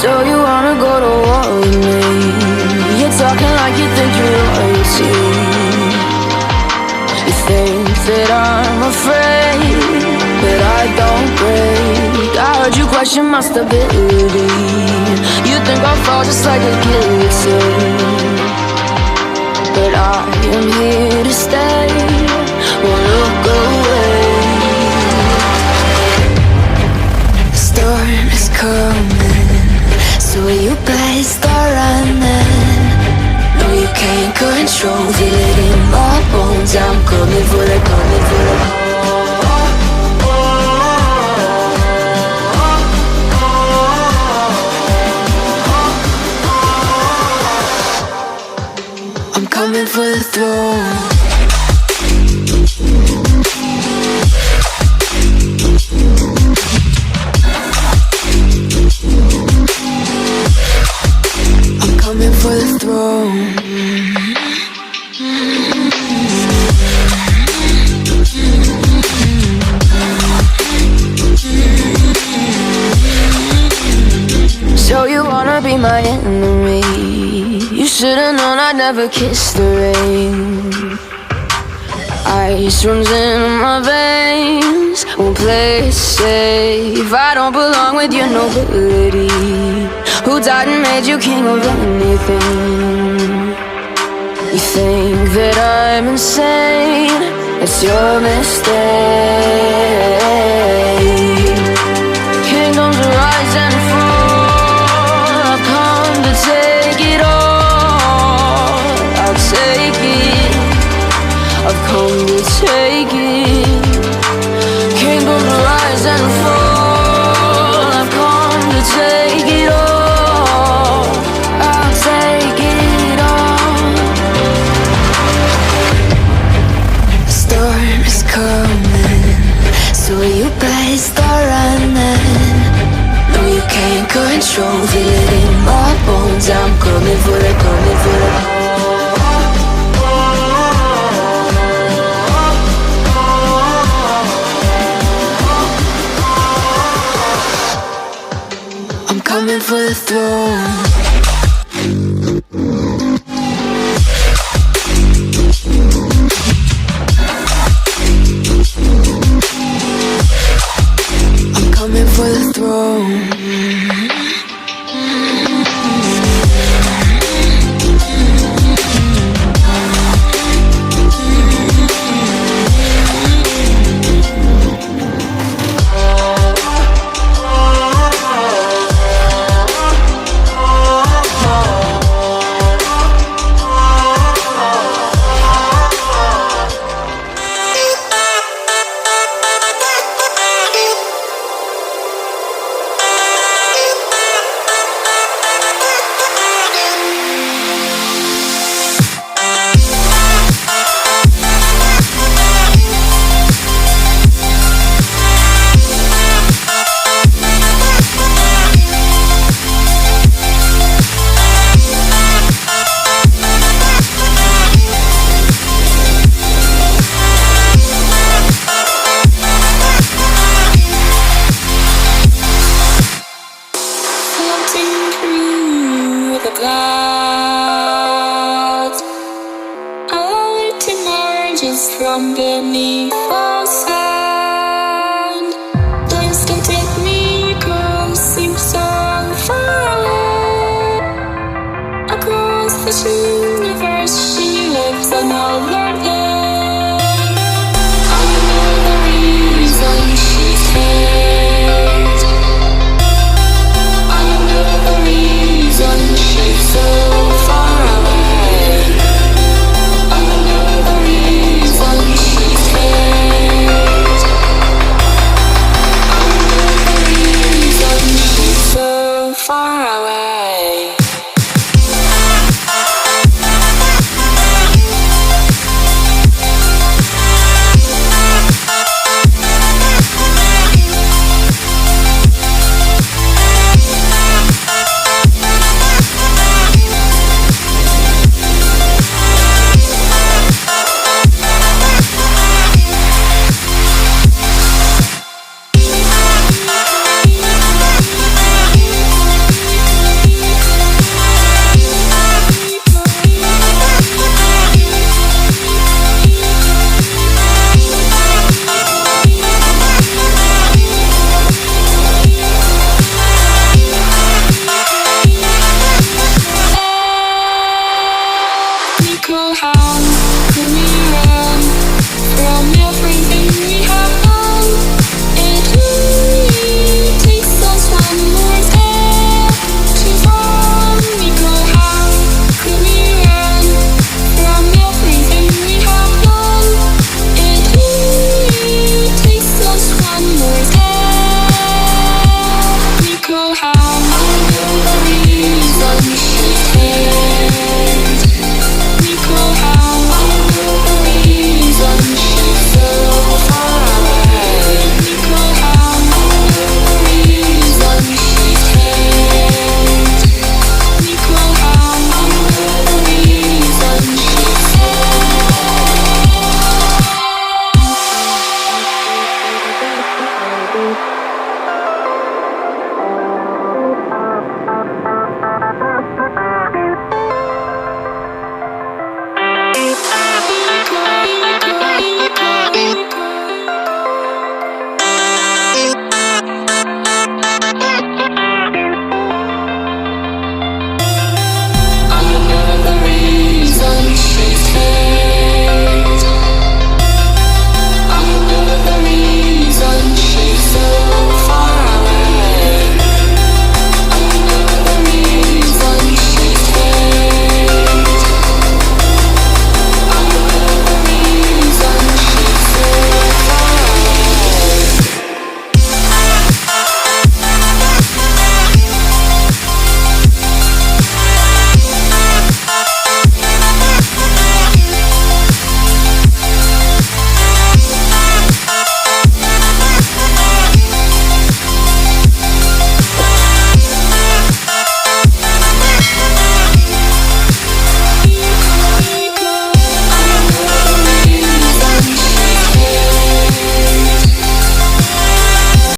So you wanna go to war with me? You're talking like you think you're royalty. You think that I'm afraid, but I don't break. I heard you question my stability. You think I'll fall just like a guillotine, but I am here to stay. Won't look away. The storm is coming, so you better start running. No, you can't control, feel it in my bones. I'm coming for the, coming for the. I'm coming for the throne. Coming for the throne. So you wanna be my enemy? You should've known I'd never kiss the rain. Ice runs in my veins, won't play it safe. I don't belong with your nobility. Who died and made you king of anything? You think that I'm insane? It's your mistake. Kingdoms rise and fall. I've come to take it all. I'll take it. I've come to take it. Kingdoms rise and fall. I've come to take it all. So you better start running. No, you can't control, feel it in my bones. I'm coming for the, coming for the. I'm coming for the throne. For the throne. Clouds, I want to emerge from beneath us.